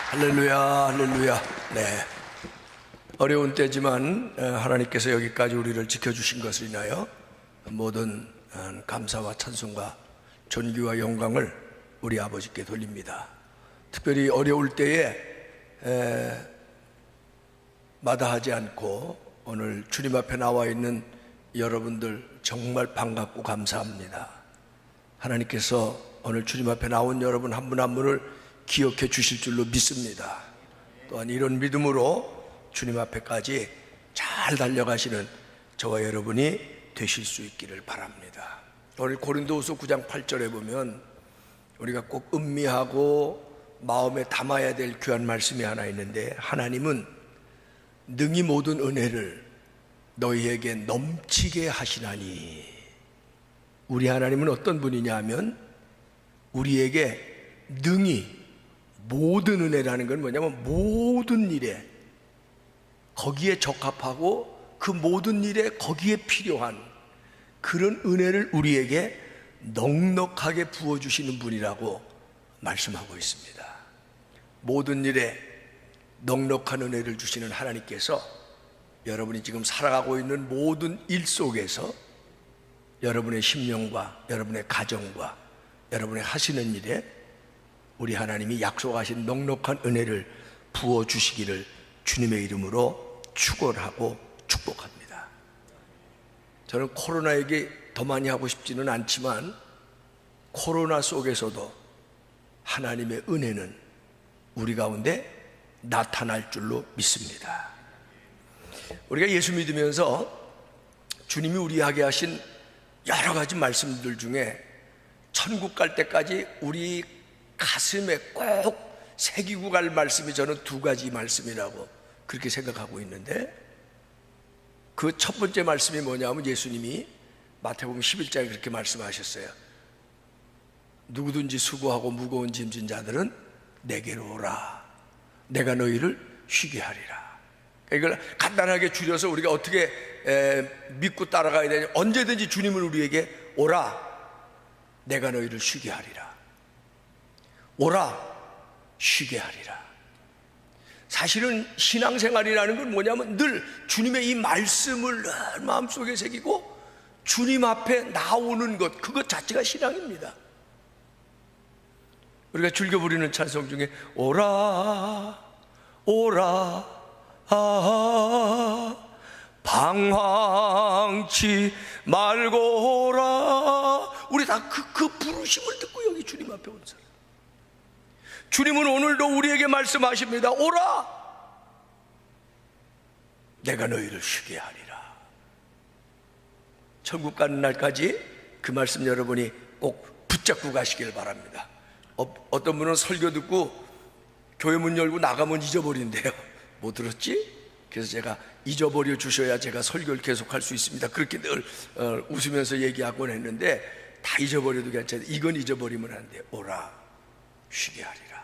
할렐루야, 할렐루야. 네. 어려운 때지만 하나님께서 여기까지 우리를 지켜주신 것을 인하여 모든 감사와 찬송과 존귀와 영광을 우리 아버지께 돌립니다. 특별히 어려울 때에 마다하지 않고 오늘 주님 앞에 나와 있는 여러분들 정말 반갑고 감사합니다. 하나님께서 오늘 주님 앞에 나온 여러분 한 분 한 분을 기억해 주실 줄로 믿습니다. 또한 이런 믿음으로 주님 앞에까지 잘 달려가시는 저와 여러분이 되실 수 있기를 바랍니다. 오늘 고린도후서 9장 8절에 보면 우리가 꼭 음미하고 마음에 담아야 될 귀한 말씀이 하나 있는데, 하나님은 능히 모든 은혜를 너희에게 넘치게 하시나니. 우리 하나님은 어떤 분이냐 하면 우리에게 능히, 모든 은혜라는 건 뭐냐면 모든 일에 거기에 적합하고 그 모든 일에 거기에 필요한 그런 은혜를 우리에게 넉넉하게 부어주시는 분이라고 말씀하고 있습니다. 모든 일에 넉넉한 은혜를 주시는 하나님께서 여러분이 지금 살아가고 있는 모든 일 속에서 여러분의 심령과 여러분의 가정과 여러분의 하시는 일에 우리 하나님이 약속하신 넉넉한 은혜를 부어주시기를 주님의 이름으로 축원하고 축복합니다. 저는 코로나 얘기 더 많이 하고 싶지는 않지만 코로나 속에서도 하나님의 은혜는 우리 가운데 나타날 줄로 믿습니다. 우리가 예수 믿으면서 주님이 우리에게 하신 여러 가지 말씀들 중에 천국 갈 때까지 우리 가슴에 꼭 새기고 갈 말씀이 저는 두 가지 말씀이라고 그렇게 생각하고 있는데, 그 첫 번째 말씀이 뭐냐면 예수님이 마태복음 11장에 그렇게 말씀하셨어요. 누구든지 수고하고 무거운 짐진 자들은 내게로 오라, 내가 너희를 쉬게 하리라. 이걸 간단하게 줄여서 우리가 어떻게 믿고 따라가야 되냐, 언제든지 주님은 우리에게 오라, 내가 너희를 쉬게 하리라, 오라, 쉬게 하리라. 사실은 신앙생활이라는 건 뭐냐면 늘 주님의 이 말씀을 늘 마음속에 새기고 주님 앞에 나오는 것, 그것 자체가 신앙입니다. 우리가 즐겨 부르는 찬송 중에 오라 오라 방황치 말고 오라. 우리 다 그 부르심을 듣고 여기 주님 앞에 온 사람. 주님은 오늘도 우리에게 말씀하십니다. 오라, 내가 너희를 쉬게 하리라. 천국 가는 날까지 그 말씀 여러분이 꼭 붙잡고 가시길 바랍니다. 어떤 분은 설교 듣고 교회 문 열고 나가면 잊어버린대요. 뭐 들었지? 그래서 제가 잊어버려 주셔야 제가 설교를 계속할 수 있습니다. 그렇게 늘 웃으면서 얘기하곤 했는데, 다 잊어버려도 괜찮아요. 이건 잊어버리면 안 돼요. 오라, 쉬게 하리라.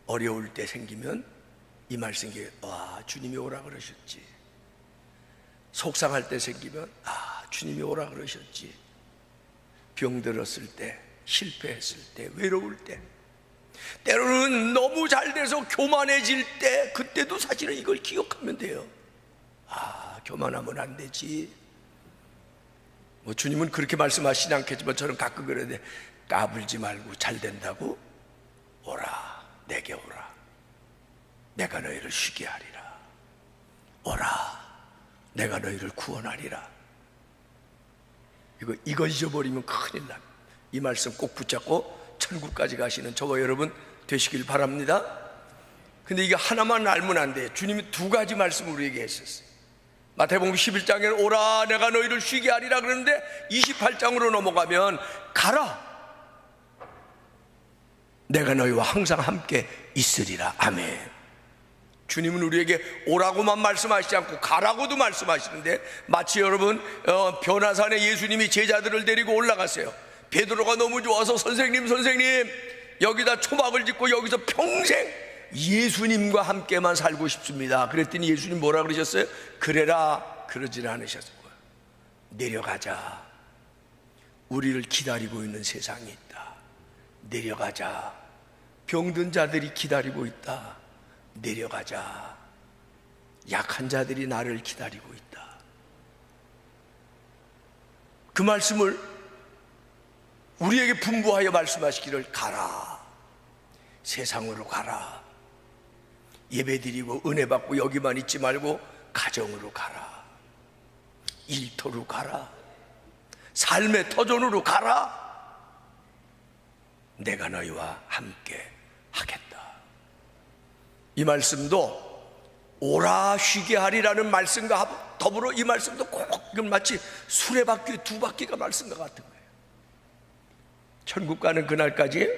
어려울 때 생기면 이 말씀이, 와, 주님이 오라 그러셨지. 속상할 때 생기면, 아, 주님이 오라 그러셨지. 병들었을 때, 실패했을 때, 외로울 때, 때로는 너무 잘 돼서 교만해질 때, 그때도 사실은 이걸 기억하면 돼요. 아, 교만하면 안 되지. 뭐 주님은 그렇게 말씀하시지 않겠지만 저는 가끔 그래야 돼. 까불지 말고 잘 된다고 오라, 내게 오라, 내가 너희를 쉬게 하리라. 오라, 내가 너희를 구원하리라. 이거 잊어버리면 큰일 납니다. 이 말씀 꼭 붙잡고 천국까지 가시는 저와 여러분 되시길 바랍니다. 근데 이게 하나만 알면 안 돼. 주님이 두 가지 말씀을 우리에게 했었어요. 마태복음 11장에는 오라, 내가 너희를 쉬게 하리라 그러는데 28장으로 넘어가면 가라, 내가 너희와 항상 함께 있으리라. 아멘. 주님은 우리에게 오라고만 말씀하시지 않고 가라고도 말씀하시는데, 마치 여러분 변화산에 예수님이 제자들을 데리고 올라갔어요. 베드로가 너무 좋아서 선생님 여기다 초막을 짓고 여기서 평생 예수님과 함께만 살고 싶습니다. 그랬더니 예수님 뭐라 그러셨어요? 그래라, 그러질 않으셨어요. 내려가자, 우리를 기다리고 있는 세상이 있다. 내려가자, 병든 자들이 기다리고 있다. 내려가자. 약한 자들이 나를 기다리고 있다. 그 말씀을 우리에게 분부하여 말씀하시기를, 가라. 세상으로 가라. 예배드리고 은혜 받고 여기만 있지 말고 가정으로 가라. 일터로 가라. 삶의 터전으로 가라. 내가 너희와 함께 하겠다. 이 말씀도 오라 쉬게 하리라는 말씀과 더불어 이 말씀도 꼭 이건 마치 수레바퀴 두 바퀴가 말씀과 같은 거예요. 천국 가는 그날까지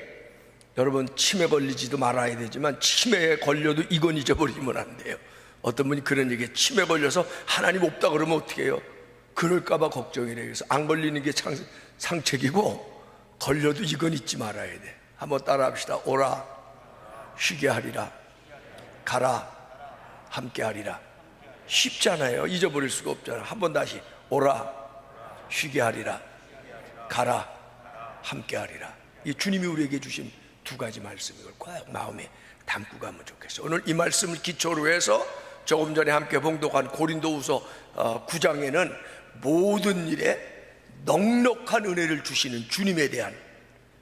여러분 치매 걸리지도 말아야 되지만 치매에 걸려도 이건 잊어버리면 안 돼요. 어떤 분이 그런 얘기에 치매 걸려서 하나님 없다 그러면 어떻게 해요? 그럴까 봐 걱정이래요. 그래서 안 걸리는 게 상책이고 걸려도 이건 잊지 말아야 돼. 한번 따라 합시다. 오라 쉬게 하리라. 가라 함께 하리라. 쉽잖아요. 잊어버릴 수가 없잖아요. 한번 다시. 오라 쉬게 하리라. 가라 함께 하리라. 이 주님이 우리에게 주신 두 가지 말씀, 이걸 꼭 마음에 담고 가면 좋겠어요. 오늘 이 말씀을 기초로 해서 조금 전에 함께 봉독한 고린도후서 9장에는 모든 일에 넉넉한 은혜를 주시는 주님에 대한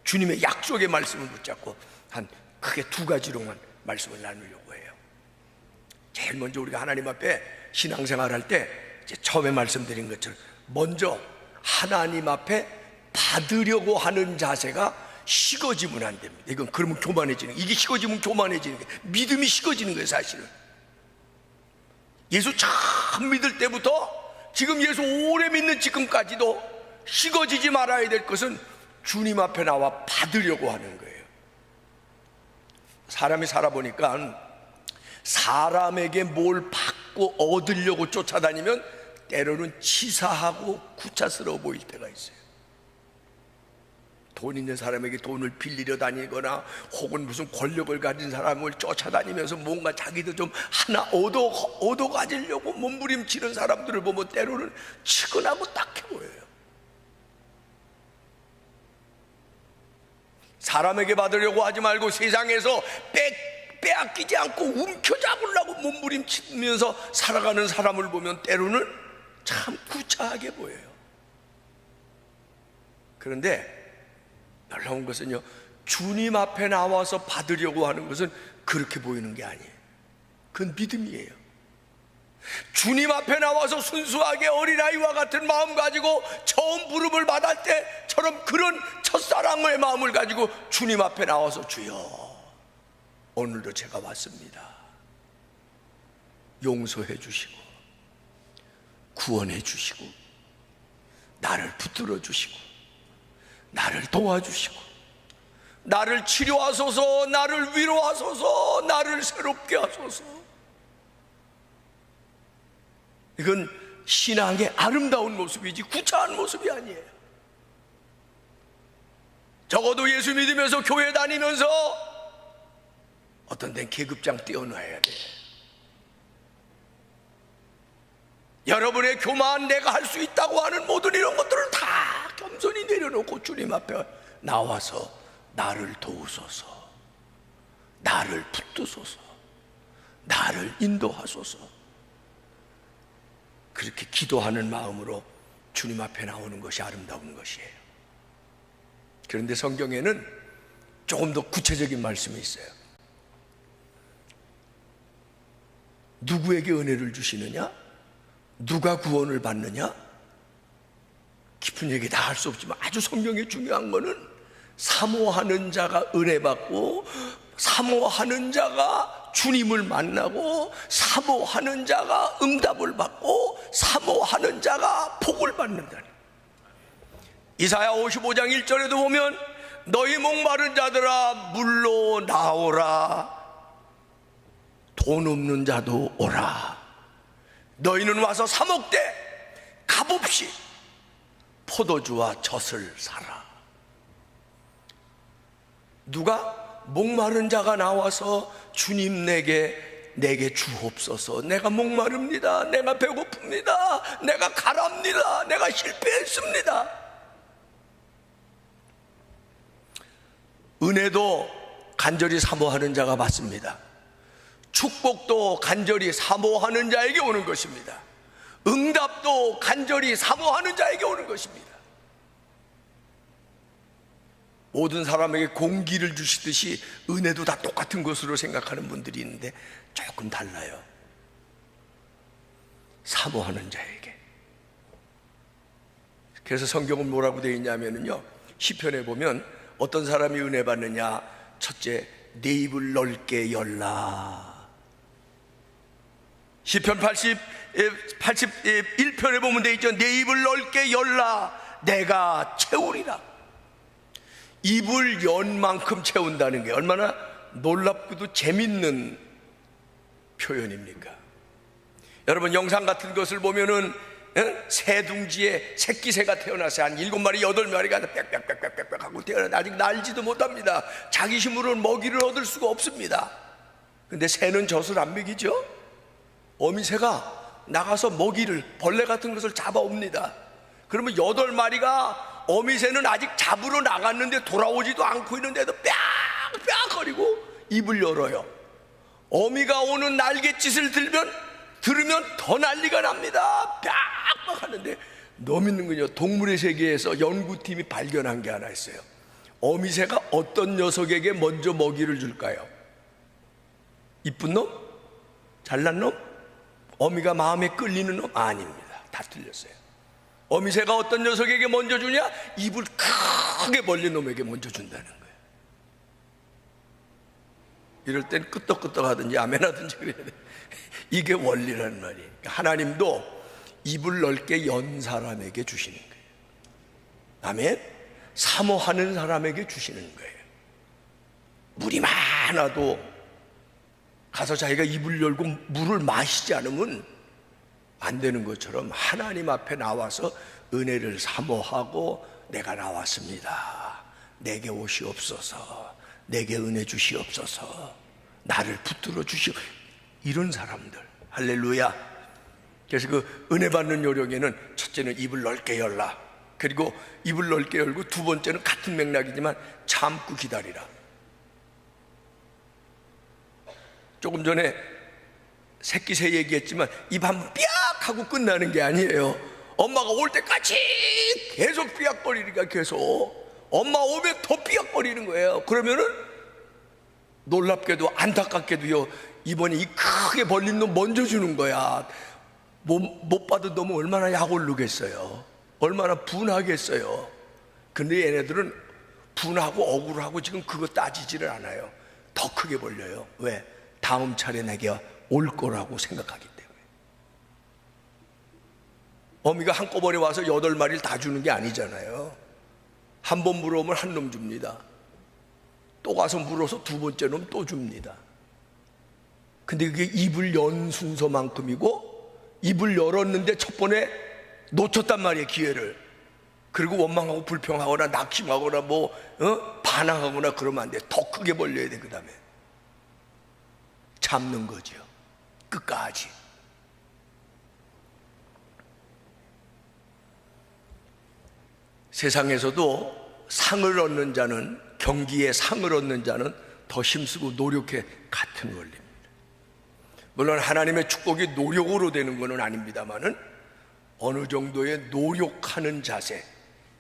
주님의 약속의 말씀을 붙잡고 한 크게 두 가지로만 말씀을 나누려고 해요. 제일 먼저 우리가 하나님 앞에 신앙생활 할 때 처음에 말씀드린 것처럼 먼저 하나님 앞에 받으려고 하는 자세가 식어지면 안 됩니다. 이건 그러면 교만해지는 거예요. 이게 식어지면 교만해지는 거예요. 믿음이 식어지는 거예요. 사실은 예수 참 믿을 때부터 지금 예수 오래 믿는 지금까지도 식어지지 말아야 될 것은 주님 앞에 나와 받으려고 하는 거예요. 사람이 살아보니까 사람에게 뭘 받고 얻으려고 쫓아다니면 때로는 치사하고 구차스러워 보일 때가 있어요. 돈 있는 사람에게 돈을 빌리려 다니거나 혹은 무슨 권력을 가진 사람을 쫓아다니면서 뭔가 자기도 좀 하나 얻어 가지려고 몸부림치는 사람들을 보면 때로는 측은하고 딱해 보여요. 사람에게 받으려고 하지 말고 세상에서 빼앗기지 않고 움켜잡으려고 몸부림치면서 살아가는 사람을 보면 때로는 참 구차하게 보여요. 그런데 놀라운 것은요, 주님 앞에 나와서 받으려고 하는 것은 그렇게 보이는 게 아니에요. 그건 믿음이에요. 주님 앞에 나와서 순수하게 어린아이와 같은 마음 가지고 처음 부름을 받을 때처럼 그런 첫사랑의 마음을 가지고 주님 앞에 나와서 주여 오늘도 제가 왔습니다. 용서해 주시고 구원해 주시고 나를 붙들어 주시고 나를 도와주시고 나를 치료하소서, 나를 위로하소서, 나를 새롭게 하소서. 이건 신앙의 아름다운 모습이지 구차한 모습이 아니에요. 적어도 예수 믿으면서 교회 다니면서 어떤 데는 계급장 떼어놔야 돼. 여러분의 교만, 내가 할 수 있다고 하는 모든 이런 것들을 다 겸손히 내려놓고 주님 앞에 나와서 나를 도우소서, 나를 붙드소서, 나를 인도하소서, 그렇게 기도하는 마음으로 주님 앞에 나오는 것이 아름다운 것이에요. 그런데 성경에는 조금 더 구체적인 말씀이 있어요. 누구에게 은혜를 주시느냐? 누가 구원을 받느냐? 깊은 얘기 다 할 수 없지만 아주 성경에 중요한 거는 사모하는 자가 은혜 받고 사모하는 자가 주님을 만나고 사모하는 자가 응답을 받고 사모하는 자가 복을 받는다니. 이사야 55장 1절에도 보면 너희 목마른 자들아 물로 나오라, 돈 없는 자도 오라, 너희는 와서 사 먹되 값없이 포도주와 젖을 사라. 누가? 목마른 자가 나와서 주님 내게 주옵소서, 내가 목마릅니다, 내가 배고픕니다, 내가 가랍니다, 내가 실패했습니다. 은혜도 간절히 사모하는 자가 받습니다. 축복도 간절히 사모하는 자에게 오는 것입니다. 응답도 간절히 사모하는 자에게 오는 것입니다. 모든 사람에게 공기를 주시듯이 은혜도 다 똑같은 것으로 생각하는 분들이 있는데 조금 달라요. 사모하는 자에게. 그래서 성경은 뭐라고 되어 있냐면요, 시편에 보면 어떤 사람이 은혜 받느냐, 첫째, 내 입을 넓게 열라. 시편 81편에 보면 되어 있죠. 내 입을 넓게 열라, 내가 채우리라. 입을 연 만큼 채운다는 게 얼마나 놀랍고도 재밌는 표현입니까? 여러분, 영상 같은 것을 보면은 새 둥지에 새끼새가 태어나서 한 7마리 8마리가 빽빽빽빽빽 하고 태어나 아직 날지도 못합니다. 자기 힘으로는 먹이를 얻을 수가 없습니다. 근데 새는 젖을 안 먹이죠. 어미새가 나가서 먹이를, 벌레 같은 것을 잡아옵니다. 그러면 8마리가, 어미새는 아직 잡으러 나갔는데 돌아오지도 않고 있는데도 빽빽거리고 입을 열어요. 어미가 오는 날갯짓을 들으면 더 난리가 납니다. 빽빽 하는데, 너무 있는군요. 동물의 세계에서 연구팀이 발견한 게 하나 있어요. 어미새가 어떤 녀석에게 먼저 먹이를 줄까요? 이쁜 놈? 잘난 놈? 어미가 마음에 끌리는 놈? 아닙니다. 다 틀렸어요. 어미새가 어떤 녀석에게 먼저 주냐? 입을 크게 벌린 놈에게 먼저 준다는 거예요. 이럴 땐 끄떡끄떡하든지 아멘하든지 그래야 돼. 이게 원리라는 말이에요. 하나님도 입을 넓게 연 사람에게 주시는 거예요. 아멘. 사모하는 사람에게 주시는 거예요. 물이 많아도 가서 자기가 입을 열고 물을 마시지 않으면 안 되는 것처럼 하나님 앞에 나와서 은혜를 사모하고, 내가 나왔습니다, 내게 오시옵소서, 내게 은혜 주시옵소서, 나를 붙들어 주시오, 이런 사람들. 할렐루야. 그래서 그 은혜 받는 요령에는 첫째는 입을 넓게 열라, 그리고 입을 넓게 열고 두 번째는 같은 맥락이지만 참고 기다리라. 조금 전에 새끼새 얘기했지만 입 한번 삐약 하고 끝나는 게 아니에요. 엄마가 올 때까지 계속 삐약거리니까 계속 엄마 오면 더 삐약거리는 거예요. 그러면은 놀랍게도 안타깝게도요, 이번에 이 크게 벌린 놈 먼저 주는 거야. 못 받은 놈은 얼마나 약 오르겠어요. 얼마나 분하겠어요. 근데 얘네들은 분하고 억울하고 지금 그거 따지지를 않아요. 더 크게 벌려요. 왜? 다음 차례 내게 올 거라고 생각하기 때문에. 어미가 한꺼번에 와서 8마리를 다 주는 게 아니잖아요. 한 번 물어오면 한 놈 줍니다. 또 가서 물어서 두 번째 놈 또 줍니다. 근데 그게 입을 연 순서만큼이고, 입을 열었는데 첫 번에 놓쳤단 말이에요, 기회를. 그리고 원망하고 불평하거나 낙심하거나 반항하거나 그러면 안 돼. 더 크게 벌려야 돼. 그 다음에 참는 거죠, 끝까지. 세상에서도 상을 얻는 자는, 경기에 상을 얻는 자는 더 힘쓰고 노력해, 같은 원리입니다. 물론 하나님의 축복이 노력으로 되는 것은 아닙니다만은 어느 정도의 노력하는 자세,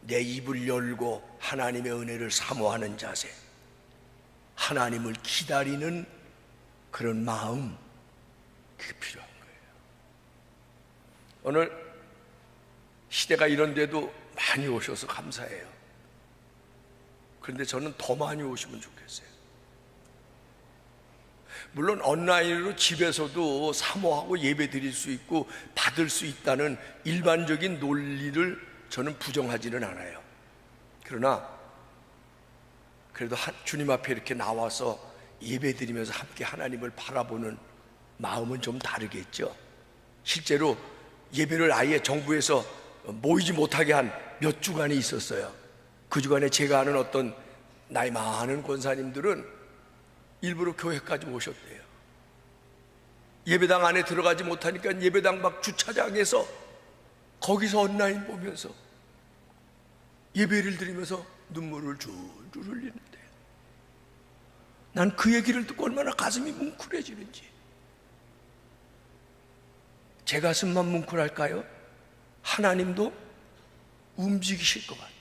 내 입을 열고 하나님의 은혜를 사모하는 자세, 하나님을 기다리는 그런 마음, 그게 필요한 거예요. 오늘 시대가 이런데도 많이 오셔서 감사해요. 그런데 저는 더 많이 오시면 좋겠어요. 물론 온라인으로 집에서도 사모하고 예배 드릴 수 있고 받을 수 있다는 일반적인 논리를 저는 부정하지는 않아요. 그러나 그래도 주님 앞에 이렇게 나와서 예배 드리면서 함께 하나님을 바라보는 마음은 좀 다르겠죠. 실제로 예배를 아예 정부에서 모이지 못하게 한 몇 주간이 있었어요. 그 주간에 제가 아는 어떤 나이 많은 권사님들은 일부러 교회까지 오셨대요. 예배당 안에 들어가지 못하니까 예배당 밖 주차장에서 거기서 온라인 보면서 예배를 드리면서 눈물을 줄줄 흘리는데, 난 그 얘기를 듣고 얼마나 가슴이 뭉클해지는지. 제 가슴만 뭉클할까요? 하나님도 움직이실 것 같아요.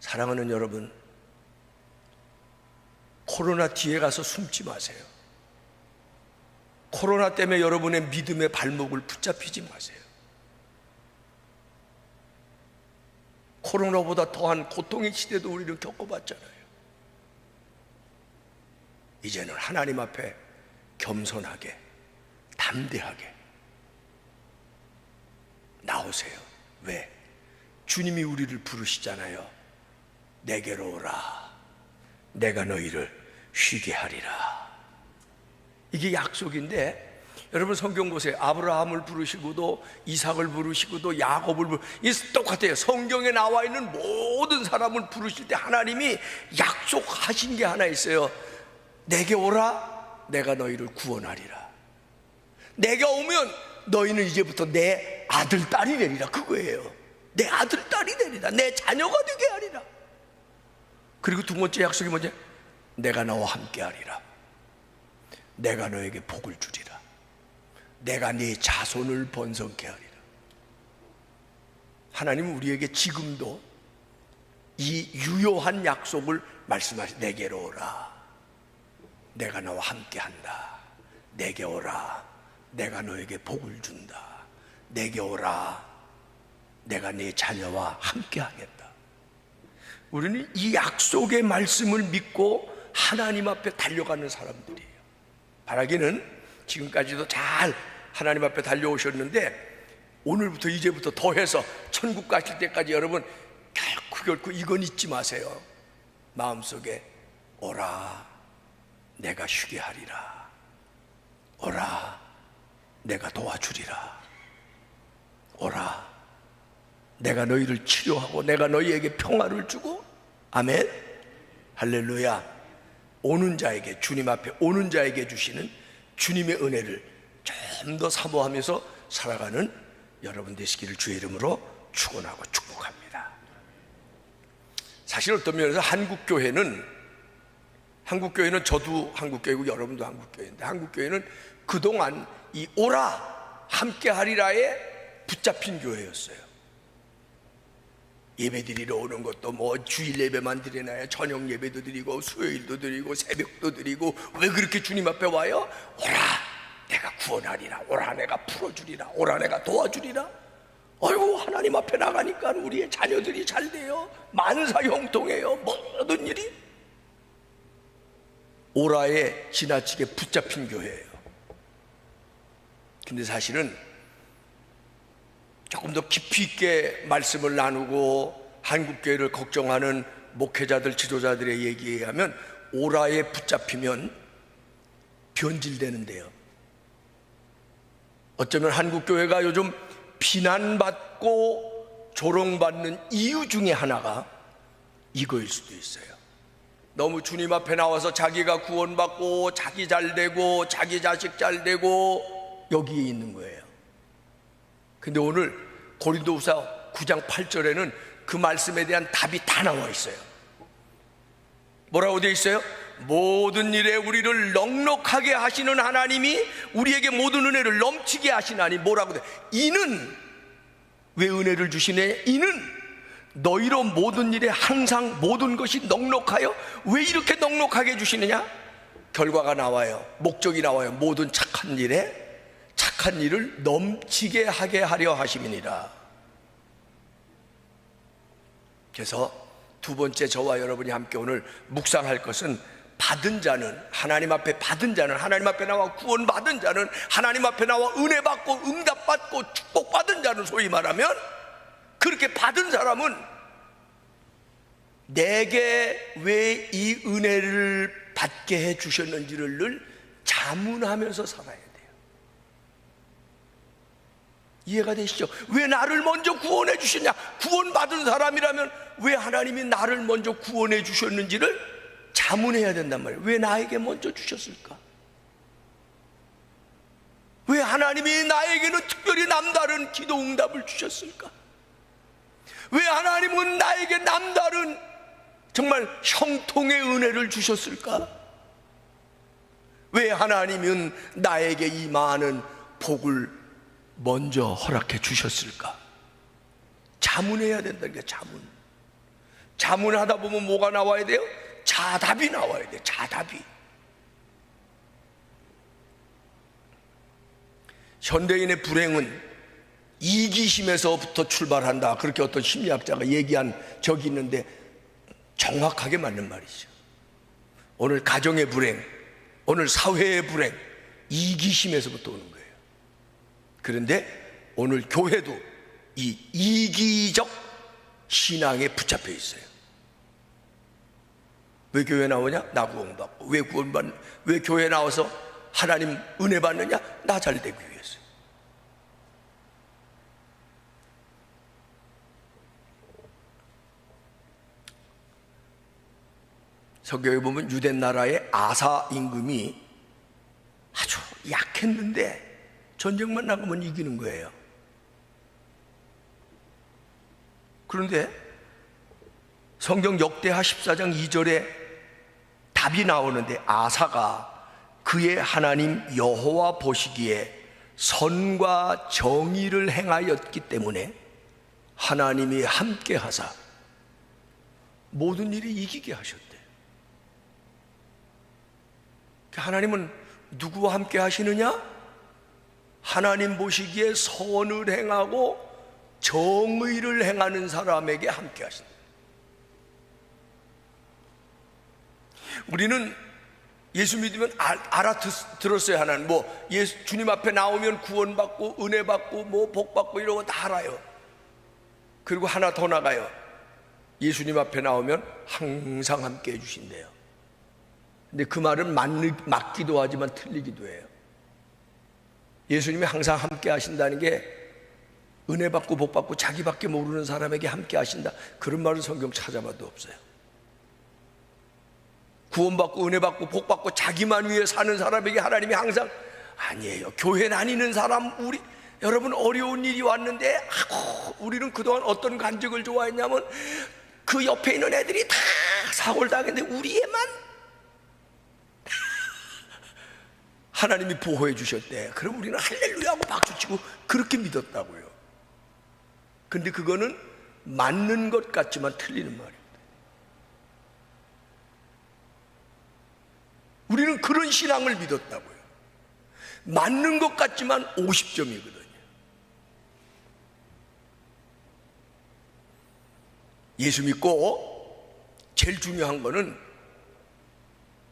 사랑하는 여러분, 코로나 뒤에 가서 숨지 마세요. 코로나 때문에 여러분의 믿음의 발목을 붙잡히지 마세요. 코로나보다 더한 고통의 시대도 우리는 겪어봤잖아요. 이제는 하나님 앞에 겸손하게, 담대하게 나오세요. 왜? 주님이 우리를 부르시잖아요. 내게로 오라. 내가 너희를 쉬게 하리라. 이게 약속인데, 여러분 성경 보세요. 아브라함을 부르시고도 이삭을 부르시고도 야곱을 이 똑같아요. 성경에 나와 있는 모든 사람을 부르실 때 하나님이 약속하신 게 하나 있어요. 내게 오라. 내가 너희를 구원하리라. 내가 오면 너희는 이제부터 내 아들 딸이 되리라. 그거예요. 내 아들 딸이 되리라. 내 자녀가 되게 하리라. 그리고 두 번째 약속이 뭐냐? 내가 너와 함께 하리라. 내가 너에게 복을 주리라. 내가 네 자손을 번성케 하리라. 하나님은 우리에게 지금도 이 유효한 약속을 말씀하시. 내게로 오라. 내가 너와 함께 한다. 내게 오라. 내가 너에게 복을 준다. 내게 오라. 내가 네 자녀와 함께 하겠다. 우리는 이 약속의 말씀을 믿고 하나님 앞에 달려가는 사람들이에요. 바라기는 지금까지도 잘 하나님 앞에 달려오셨는데, 오늘부터 이제부터 더해서 천국 가실 때까지 여러분 결코 이건 잊지 마세요. 마음속에 오라. 내가 쉬게 하리라. 오라. 내가 도와주리라. 오라. 내가 너희를 치료하고 내가 너희에게 평화를 주고. 아멘. 할렐루야. 오는 자에게, 주님 앞에 오는 자에게 주시는 주님의 은혜를 좀 더 사모하면서 살아가는 여러분 되시기를 주의 이름으로 축원하고 축복합니다. 사실 어떤 면에서 한국교회는 저도 한국교회고 여러분도 한국교회인데, 한국교회는 그동안 이 오라 함께 하리라에 붙잡힌 교회였어요. 예배 드리러 오는 것도 뭐 주일 예배만 드리나요? 저녁 예배도 드리고 수요일도 드리고 새벽도 드리고. 왜 그렇게 주님 앞에 와요? 오라. 내가 구원하리라. 오라. 내가 풀어주리라. 오라. 내가 도와주리라. 아이고, 하나님 앞에 나가니까 우리의 자녀들이 잘 돼요. 만사 형통해요. 모든 일이. 오라에 지나치게 붙잡힌 교회예요. 근데 사실은 조금 더 깊이 있게 말씀을 나누고 한국교회를 걱정하는 목회자들, 지도자들의 얘기에 의하면 오라에 붙잡히면 변질되는데요. 어쩌면 한국교회가 요즘 비난받고 조롱받는 이유 중에 하나가 이거일 수도 있어요. 너무 주님 앞에 나와서 자기가 구원받고 자기 잘 되고 자기 자식 잘 되고 여기에 있는 거예요. 근데 오늘 고린도후서 9장 8절에는 그 말씀에 대한 답이 다 나와 있어요. 뭐라고 되어 있어요? 모든 일에 우리를 넉넉하게 하시는 하나님이 우리에게 모든 은혜를 넘치게 하시나니. 뭐라고 돼? 이는, 왜 은혜를 주시네? 이는 너희로 모든 일에 항상 모든 것이 넉넉하여. 왜 이렇게 넉넉하게 주시느냐? 결과가 나와요. 목적이 나와요. 모든 착한 일을 넘치게 하게 하려 하심이니라. 그래서 두 번째, 저와 여러분이 함께 오늘 묵상할 것은, 받은 자는, 하나님 앞에 받은 자는, 하나님 앞에 나와 구원받은 자는, 하나님 앞에 나와 은혜 받고 응답받고 축복받은 자는, 소위 말하면 그렇게 받은 사람은 내게 왜 이 은혜를 받게 해 주셨는지를 늘 자문하면서 살아야 돼요. 이해가 되시죠? 왜 나를 먼저 구원해 주셨냐? 구원받은 사람이라면 왜 하나님이 나를 먼저 구원해 주셨는지를 자문해야 된단 말이에요. 왜 나에게 먼저 주셨을까? 왜 하나님이 나에게는 특별히 남다른 기도 응답을 주셨을까? 왜 하나님은 나에게 남다른 정말 형통의 은혜를 주셨을까? 왜 하나님은 나에게 이 많은 복을 먼저 허락해 주셨을까? 자문해야 된다니까. 자문하다 보면 뭐가 나와야 돼요? 자답이 나와야 돼요. 자답이. 현대인의 불행은 이기심에서부터 출발한다, 그렇게 어떤 심리학자가 얘기한 적이 있는데 정확하게 맞는 말이죠. 오늘 가정의 불행, 오늘 사회의 불행, 이기심에서부터 오는 거예요. 그런데 오늘 교회도 이 이기적 신앙에 붙잡혀 있어요. 왜 교회 나오냐? 나 구원받고. 왜 교회 나와서 하나님 은혜 받느냐? 나 잘 되기 위해서. 성경에 보면 유대 나라의 아사 임금이 아주 약했는데 전쟁만 나가면 이기는 거예요. 그런데 성경 역대하 14장 2절에 답이 나오는데, 아사가 그의 하나님 여호와 보시기에 선과 정의를 행하였기 때문에 하나님이 함께 하사 모든 일이 이기게 하셨대. 하나님은 누구와 함께 하시느냐? 하나님 보시기에 선을 행하고 정의를 행하는 사람에게 함께 하신다. 우리는 예수 믿으면 알아들었어요. 하나는 주님 앞에 나오면 구원받고 은혜받고 복받고 이런 거 다 알아요. 그리고 하나 더 나가요. 예수님 앞에 나오면 항상 함께 해주신대요. 근데 그 말은 맞기도 하지만 틀리기도 해요. 예수님이 항상 함께 하신다는 게 은혜받고 복받고 자기밖에 모르는 사람에게 함께 하신다, 그런 말은 성경 찾아봐도 없어요. 구원받고 은혜받고 복받고 자기만 위해 사는 사람에게 하나님이 항상, 아니에요. 교회 다니는 사람, 여러분 어려운 일이 왔는데 우리는 그동안 어떤 간증을 좋아했냐면 그 옆에 있는 애들이 다 사고를 당했는데 우리 애만 하나님이 보호해 주셨대. 그럼 우리는 할렐루야 하고 박수치고 그렇게 믿었다고요. 근데 그거는 맞는 것 같지만 틀리는 말입니다. 우리는 그런 신앙을 믿었다고요. 맞는 것 같지만 50점이거든요. 예수 믿고 제일 중요한 거는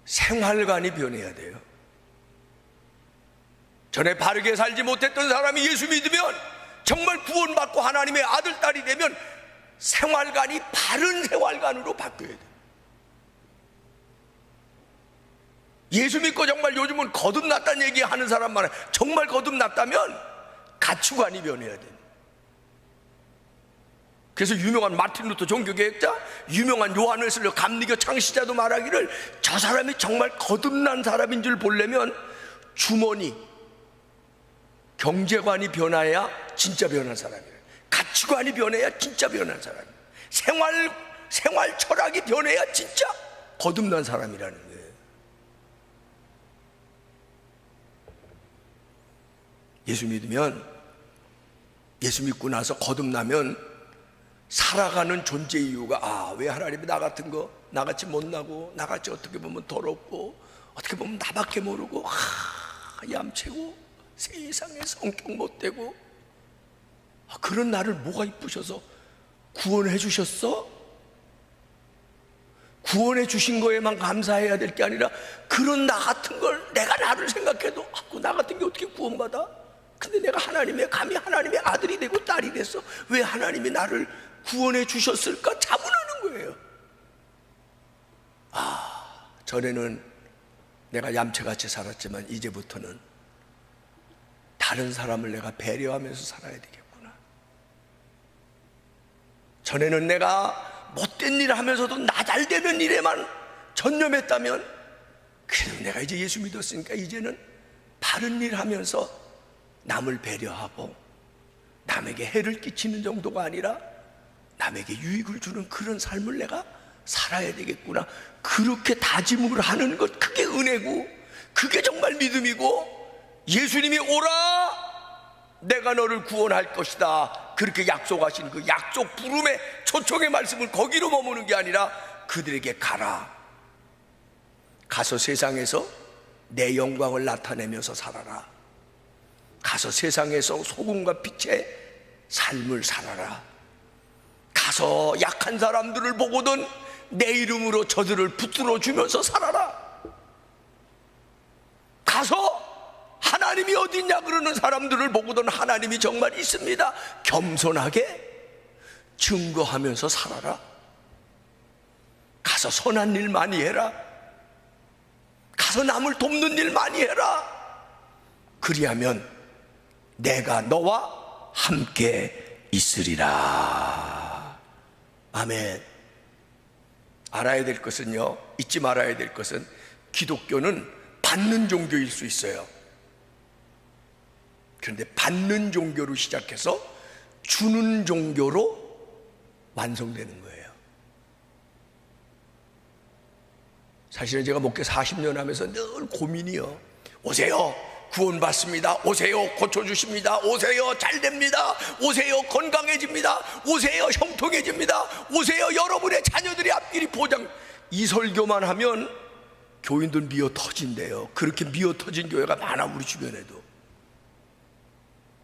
생활관이 변해야 돼요. 전에 바르게 살지 못했던 사람이 예수 믿으면, 정말 구원받고 하나님의 아들, 딸이 되면 생활관이 바른 생활관으로 바뀌어야 돼요. 예수 믿고 정말 요즘은 거듭났다는 얘기 하는 사람 많아요. 정말 거듭났다면 가치관이 변해야 돼요. 그래서 유명한 마틴 루터 종교개혁자, 유명한 요한 웨슬리 감리교 창시자도 말하기를, 저 사람이 정말 거듭난 사람인 줄 보려면 주머니, 경제관이 변해야 진짜 변한 사람이에요. 가치관이 변해야 진짜 변한 사람이에요. 생활 철학이 변해야 진짜 거듭난 사람이라는 거예요. 예수 믿으면, 예수 믿고 나서 거듭나면 살아가는 존재 이유가, 왜 하나님이 나 같은 거, 나같이 못나고, 나같이 어떻게 보면 더럽고, 어떻게 보면 나밖에 모르고, 얌체고, 세상에 성격 못되고, 그런 나를 뭐가 이쁘셔서 구원해 주셨어? 구원해 주신 거에만 감사해야 될 게 아니라, 그런 나 같은 걸, 내가 나를 생각해도 나 같은 게 어떻게 구원받아? 근데 내가 감히 하나님의 아들이 되고 딸이 됐어. 왜 하나님이 나를 구원해 주셨을까? 자문하는 거예요. 전에는 내가 얌체같이 살았지만 이제부터는 다른 사람을 내가 배려하면서 살아야 되겠구나. 전에는 내가 못된 일 하면서도 나 잘 되는 일에만 전념했다면, 그래도 내가 이제 예수 믿었으니까 이제는 바른 일 하면서 남을 배려하고 남에게 해를 끼치는 정도가 아니라 남에게 유익을 주는 그런 삶을 내가 살아야 되겠구나. 그렇게 다짐을 하는 것, 그게 은혜고 그게 정말 믿음이고, 예수님이 오라 내가 너를 구원할 것이다 그렇게 약속하신 그 약속 부름의 초청의 말씀을 거기로 머무는 게 아니라 그들에게 가라. 가서 세상에서 내 영광을 나타내면서 살아라. 가서 세상에서 소금과 빛의 삶을 살아라. 가서 약한 사람들을 보고든 내 이름으로 저들을 붙들어 주면서 살아라. 가서 하나님이 어딨냐 그러는 사람들을 보고든 하나님이 정말 있습니다 겸손하게 증거하면서 살아라. 가서 선한 일 많이 해라. 가서 남을 돕는 일 많이 해라. 그리하면 내가 너와 함께 있으리라. 아멘. 알아야 될 것은요, 잊지 말아야 될 것은, 기독교는 받는 종교일 수 있어요. 그런데 받는 종교로 시작해서 주는 종교로 완성되는 거예요. 사실은 제가 목회 40년 하면서 늘 고민이요. 오세요, 구원받습니다. 오세요, 고쳐주십니다. 오세요, 잘됩니다. 오세요, 건강해집니다. 오세요, 형통해집니다. 오세요, 여러분의 자녀들의 앞길이 보장. 이 설교만 하면 교인들 미어 터진대요. 그렇게 미어 터진 교회가 많아, 우리 주변에도.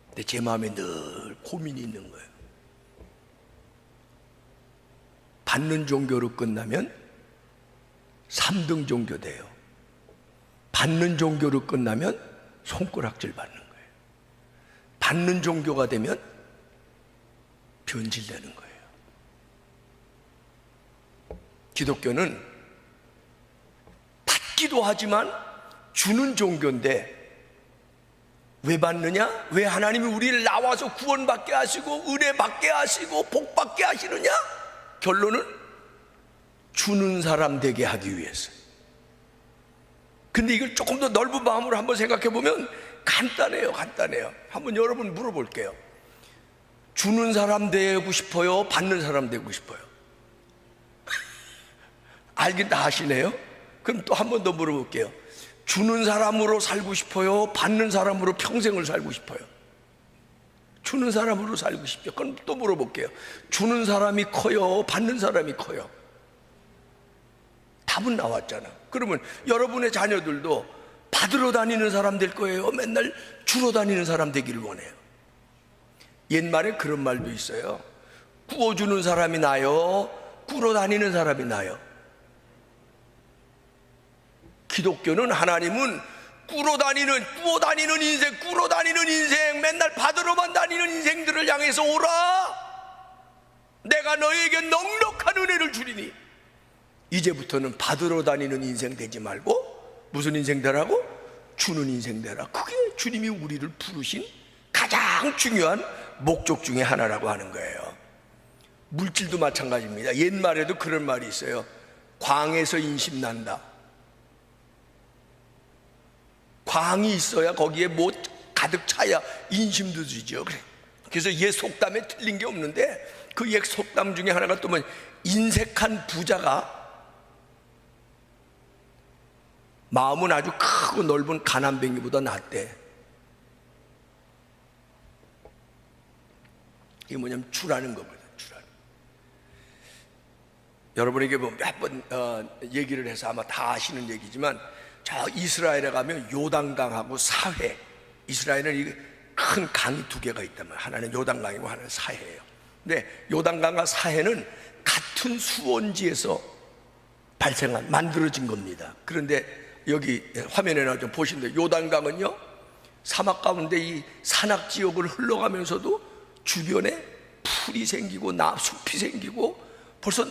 근데 제 마음에 늘 고민이 있는 거예요. 받는 종교로 끝나면 3등 종교 돼요. 받는 종교로 끝나면 손가락질 받는 거예요. 받는 종교가 되면 변질되는 거예요. 기독교는 받기도 하지만 주는 종교인데, 왜 받느냐? 왜 하나님이 우리를 나와서 구원받게 하시고 은혜 받게 하시고 복 받게 하시느냐? 결론은 주는 사람 되게 하기 위해서. 근데 이걸 조금 더 넓은 마음으로 한번 생각해 보면 간단해요. 한번 여러분 물어볼게요. 주는 사람 되고 싶어요? 받는 사람 되고 싶어요? 알긴 다 아시네요. 그럼 또 한 번 더 물어볼게요. 주는 사람으로 살고 싶어요? 받는 사람으로 평생을 살고 싶어요? 주는 사람으로 살고 싶죠. 그럼 또 물어볼게요. 주는 사람이 커요? 받는 사람이 커요? 답은 나왔잖아. 그러면 여러분의 자녀들도 받으러 다니는 사람 될 거예요? 맨날 주러 다니는 사람 되기를 원해요? 옛말에 그런 말도 있어요. 구워주는 사람이 나요? 꾸러 다니는 사람이 나요? 기독교는, 하나님은 꾸어 다니는 인생, 맨날 받으러만 다니는 인생들을 향해서 오라. 내가 너에게 넉넉한 은혜를 주리니. 이제부터는 받으러 다니는 인생 되지 말고 무슨 인생 되라고? 주는 인생 되라. 그게 주님이 우리를 부르신 가장 중요한 목적 중에 하나라고 하는 거예요. 물질도 마찬가지입니다. 옛말에도 그런 말이 있어요. 광에서 인심 난다. 광이 있어야 거기에 뭐 가득 차야 인심도 주죠. 그래서 옛 속담에 틀린 게 없는데, 그 옛 속담 중에 하나가 또 뭐, 인색한 부자가 마음은 아주 크고 넓은 가난뱅이보다 낫대. 이게 뭐냐면 주라는 거거든. 여러분에게 뭐 몇 번 얘기를 해서 아마 다 아시는 얘기지만, 저 이스라엘에 가면 요단강하고 사해, 이스라엘은 큰 강이 두 개가 있단 말이에요. 하나는 요단강이고 하나는 사해예요. 근데 요단강과 사해는 같은 수원지에서 만들어진 겁니다. 그런데 여기 화면에 좀 보시는데, 요단강은요 사막 가운데 이 산악 지역을 흘러가면서도 주변에 풀이 생기고 숲이 생기고, 벌써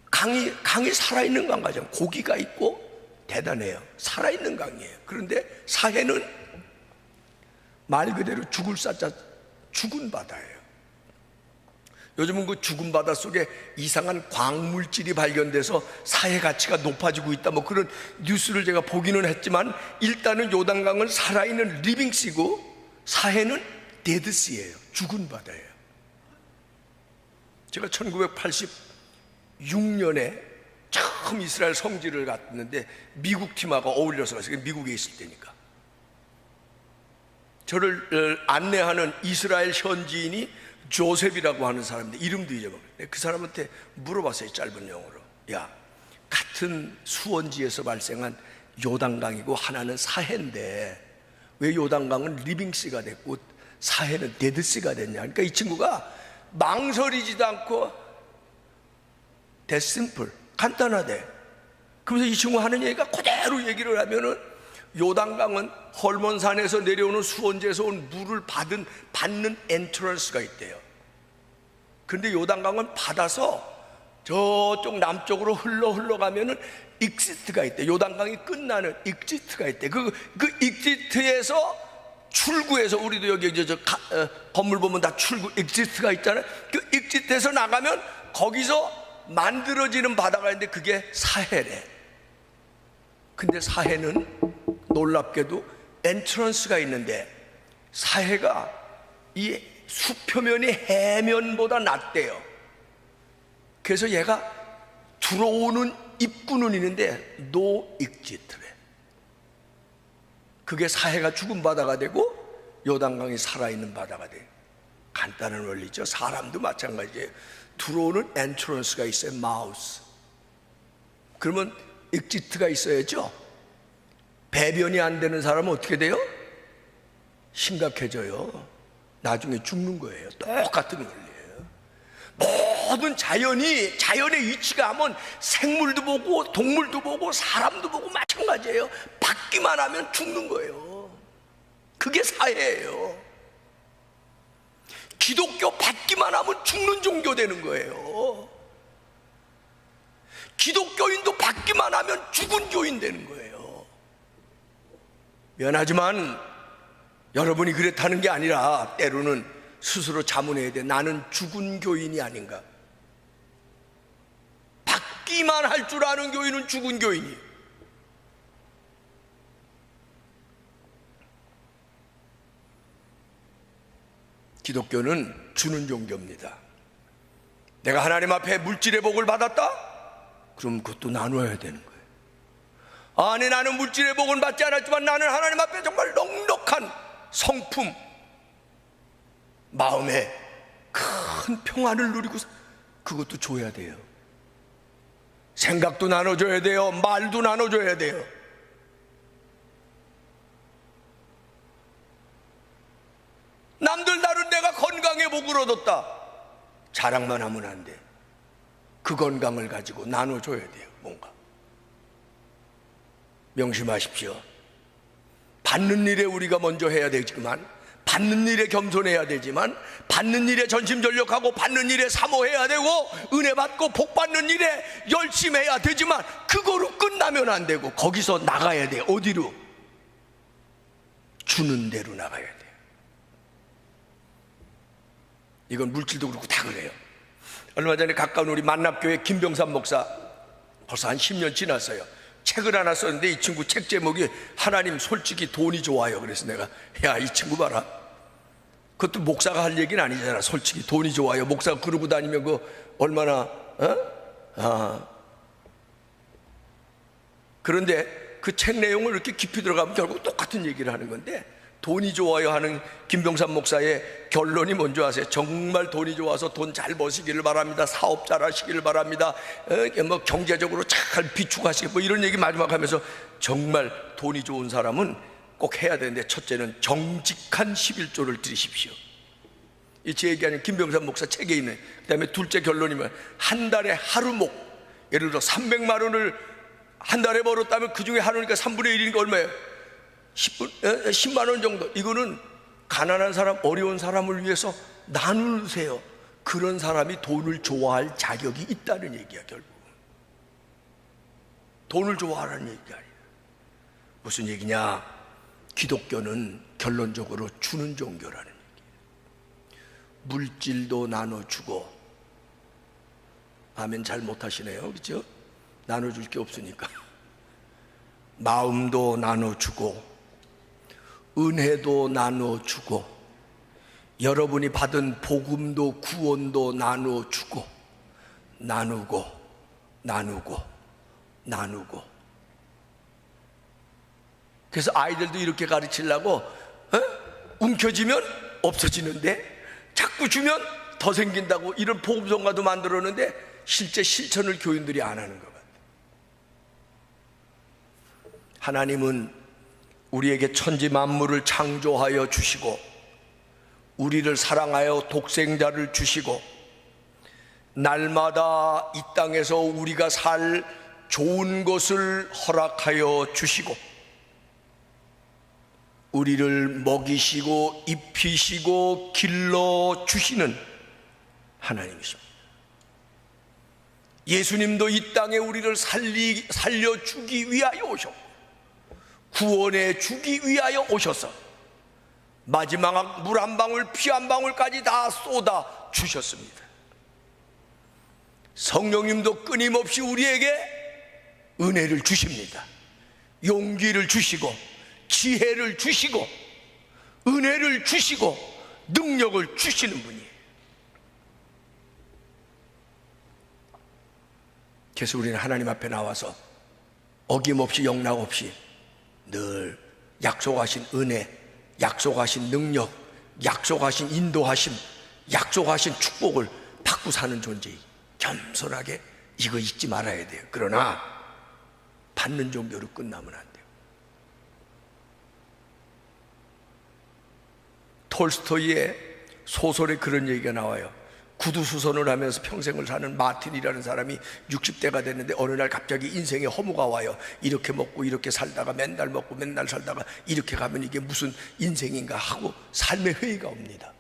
강이 살아있는 강 같아요. 고기가 있고 대단해요. 살아있는 강이에요. 그런데 사해는 말 그대로 죽은 바다예요. 요즘은 그 죽은 바다 속에 이상한 광물질이 발견돼서 사해 가치가 높아지고 있다, 뭐 그런 뉴스를 제가 보기는 했지만, 일단은 요단강은 살아있는 리빙시고 사해는 데드시예요. 죽은 바다예요. 제가 6년에 처음 이스라엘 성지를 갔는데 미국 팀하고 어울려서 갔어요. 미국에 있을 때니까. 저를 안내하는 이스라엘 현지인이 조셉이라고 하는 사람인데 이름도 잊어먹었어요. 그 사람한테 물어봤어요. 짧은 영어로. 야, 같은 수원지에서 발생한 요단강이고 하나는 사해인데 왜 요단강은 리빙시가 됐고 사해는 데드시가 됐냐. 그러니까 이 친구가 망설이지도 않고 That's simple, 간단하대. 그러면서 이 친구 하는 얘기가 그대로 얘기를 하면은 요단강은 헐몬산에서 내려오는 수원지에서 온 물을 받는 엔트런스가 있대요. 근데 요단강은 받아서 저쪽 남쪽으로 흘러가면은 익지트가 있대. 요단강이 끝나는 익지트가 있대. 그 익지트에서 출구에서, 우리도 여기 건물 보면 다 출구 익지트가 있잖아요. 그 익지트에서 나가면 거기서 만들어지는 바다가 있는데 그게 사해래. 근데 사해는 놀랍게도 엔트런스가 있는데 사해가 이 수표면이 해면보다 낮대요. 그래서 얘가 들어오는 입구는 있는데 노 익지트래. 그게 사해가 죽은 바다가 되고 요단강이 살아있는 바다가 돼요. 간단한 원리죠. 사람도 마찬가지예요. 들어오는 엔트런스가 있어요. 마우스. 그러면 익지트가 있어야죠. 배변이 안 되는 사람은 어떻게 돼요? 심각해져요. 나중에 죽는 거예요. 똑같은 원리예요. 모든 자연의 위치가 하면 생물도 보고 동물도 보고 사람도 보고 마찬가지예요. 받기만 하면 죽는 거예요. 그게 사회예요. 기독교 받기만 하면 죽는 종교 되는 거예요. 기독교인도 받기만 하면 죽은 교인 되는 거예요. 미안하지만 여러분이 그렇다는 게 아니라 때로는 스스로 자문해야 돼. 나는 죽은 교인이 아닌가. 받기만 할 줄 아는 교인은 죽은 교인이에요. 기독교는 주는 종교입니다. 내가 하나님 앞에 물질의 복을 받았다? 그럼 그것도 나눠야 되는 거예요. 아니, 나는 물질의 복은 받지 않았지만 나는 하나님 앞에 정말 넉넉한 성품, 마음에 큰 평안을 누리고, 그것도 줘야 돼요. 생각도 나눠줘야 돼요. 말도 나눠줘야 돼요. 남들 다른 내가 건강의 복을 얻었다, 자랑만 하면 안 돼. 그 건강을 가지고 나눠줘야 돼요. 뭔가 명심하십시오. 받는 일에 우리가 먼저 해야 되지만, 받는 일에 겸손해야 되지만, 받는 일에 전심전력하고 받는 일에 사모해야 되고, 은혜 받고 복 받는 일에 열심히 해야 되지만 그거로 끝나면 안 되고 거기서 나가야 돼요. 어디로? 주는 대로 나가야 돼요. 이건 물질도 그렇고 다 그래요. 얼마 전에 가까운 우리 만납교회 김병삼 목사, 벌써 한 10년 지났어요. 책을 하나 썼는데 이 친구 책 제목이 하나님 솔직히 돈이 좋아요. 그래서 내가, 야, 이 친구 봐라. 그것도 목사가 할 얘기는 아니잖아. 솔직히 돈이 좋아요. 목사가 그러고 다니면 그 얼마나 그런데 그 책 내용을 이렇게 깊이 들어가면 결국 똑같은 얘기를 하는 건데, 돈이 좋아요 하는 김병삼 목사의 결론이 뭔지 아세요? 정말 돈이 좋아서 돈 잘 버시기를 바랍니다. 사업 잘 하시기를 바랍니다. 뭐 경제적으로 잘 비축하시고 뭐 이런 얘기 마지막 하면서, 정말 돈이 좋은 사람은 꼭 해야 되는데 첫째는 정직한 11조를 드리십시오. 이 제 얘기 아닌 김병삼 목사 책에 있는. 그 다음에 둘째 결론이면 한 달에 하루목, 예를 들어 300만 원을 한 달에 벌었다면 그 중에 하루니까 3분의 1이니까 얼마예요? 10만 원 정도. 이거는 가난한 사람, 어려운 사람을 위해서 나누세요. 그런 사람이 돈을 좋아할 자격이 있다는 얘기야. 결국 돈을 좋아하라는 얘기가 아니야. 무슨 얘기냐? 기독교는 결론적으로 주는 종교라는 얘기예요. 물질도 나눠주고. 아멘 잘 못하시네요. 그렇죠? 나눠줄 게 없으니까. 마음도 나눠주고, 은혜도 나눠주고, 여러분이 받은 복음도 구원도 나눠주고, 나누고, 나누고. 그래서 아이들도 이렇게 가르치려고 움켜쥐면 없어지는데 자꾸 주면 더 생긴다고 이런 복음성가도 만들었는데 실제 실천을 교인들이 안 하는 것 같아요. 하나님은 우리에게 천지 만물을 창조하여 주시고 우리를 사랑하여 독생자를 주시고 날마다 이 땅에서 우리가 살 좋은 것을 허락하여 주시고 우리를 먹이시고 입히시고 길러 주시는 하나님이십니다. 예수님도 이 땅에 우리를 살려주기 위하여 오셨고 구원해 주기 위하여 오셔서 마지막 물 한 방울 피 한 방울까지 다 쏟아 주셨습니다. 성령님도 끊임없이 우리에게 은혜를 주십니다. 용기를 주시고 지혜를 주시고 은혜를 주시고 능력을 주시는 분이에요. 그래서 우리는 하나님 앞에 나와서 어김없이 영락없이 늘 약속하신 은혜, 약속하신 능력, 약속하신 인도하심, 약속하신 축복을 받고 사는 존재이 겸손하게 이거 잊지 말아야 돼요. 그러나 받는 종교로 끝나면 안 돼요. 톨스토이의 소설에 그런 얘기가 나와요. 구두수선을 하면서 평생을 사는 마틴이라는 사람이 60대가 됐는데 어느 날 갑자기 인생에 허무가 와요. 이렇게 먹고 이렇게 살다가 맨날 먹고 맨날 살다가 이렇게 가면 이게 무슨 인생인가 하고 삶의 회의가 옵니다.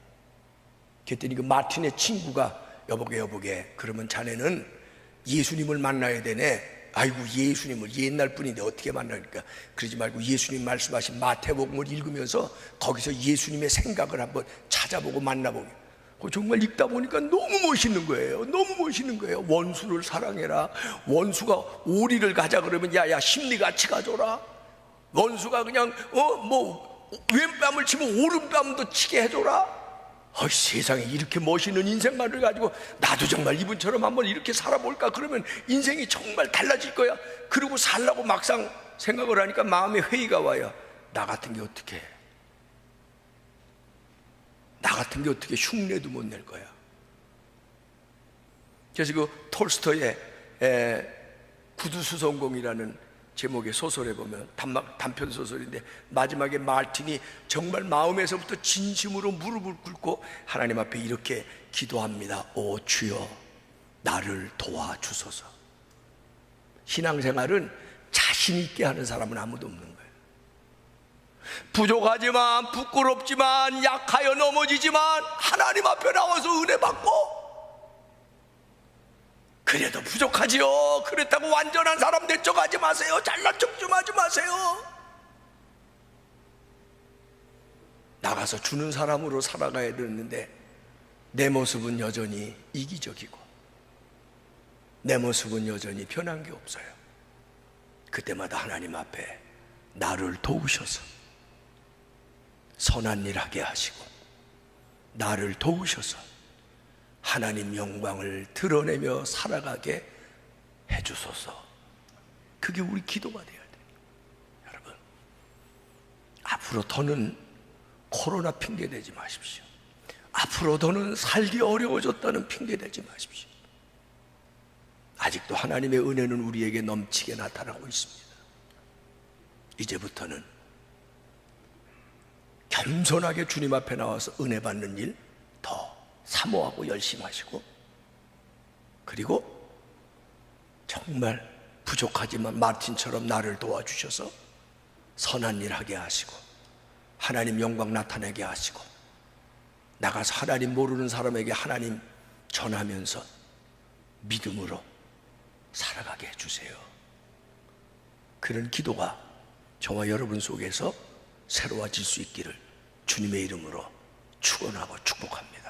그랬더니 그 마틴의 친구가 여보게 그러면 자네는 예수님을 만나야 되네. 아이고 예수님을 옛날 분인데 어떻게 만나니까 그러지 말고 예수님 말씀하신 마태복음을 읽으면서 거기서 예수님의 생각을 한번 찾아보고 만나보게. 정말 읽다 보니까 너무 멋있는 거예요. 너무 멋있는 거예요. 원수를 사랑해라. 원수가 오리를 가자 그러면 야야 심리같이 가져라. 원수가 그냥 왼뺨을 치면 오른뺨도 치게 해줘라. 세상에 이렇게 멋있는 인생관을 가지고 나도 정말 이분처럼 한번 이렇게 살아볼까. 그러면 인생이 정말 달라질 거야. 그러고 살라고 막상 생각을 하니까 마음에 회의가 와요. 나 같은 게 어떻게 해? 나 같은 게 어떻게 흉내도 못 낼 거야. 그래서 그 톨스토이의 구두수선공이라는 제목의 소설에 보면 단편 소설인데 마지막에 마틴이 정말 마음에서부터 진심으로 무릎을 꿇고 하나님 앞에 이렇게 기도합니다. 오 주여 나를 도와주소서. 신앙생활은 자신 있게 하는 사람은 아무도 없는 거예요. 부족하지만 부끄럽지만 약하여 넘어지지만 하나님 앞에 나와서 은혜 받고 그래도 부족하지요. 그렇다고 완전한 사람 된 척 하지 마세요. 잘난 척 좀 하지 마세요. 나가서 주는 사람으로 살아가야 되는데 내 모습은 여전히 이기적이고 내 모습은 여전히 변한 게 없어요. 그때마다 하나님 앞에 나를 도우셔서 선한 일 하게 하시고 나를 도우셔서 하나님 영광을 드러내며 살아가게 해주소서. 그게 우리 기도가 돼야 돼요. 여러분 앞으로 더는 코로나 핑계 대지 마십시오. 앞으로 더는 살기 어려워졌다는 핑계 대지 마십시오. 아직도 하나님의 은혜는 우리에게 넘치게 나타나고 있습니다. 이제부터는 겸손하게 주님 앞에 나와서 은혜 받는 일 더 사모하고 열심히 하시고 그리고 정말 부족하지만 마틴처럼 나를 도와주셔서 선한 일 하게 하시고 하나님 영광 나타내게 하시고 나가서 하나님 모르는 사람에게 하나님 전하면서 믿음으로 살아가게 해주세요. 그런 기도가 저와 여러분 속에서 새로워질 수 있기를 주님의 이름으로 축원하고 축복합니다.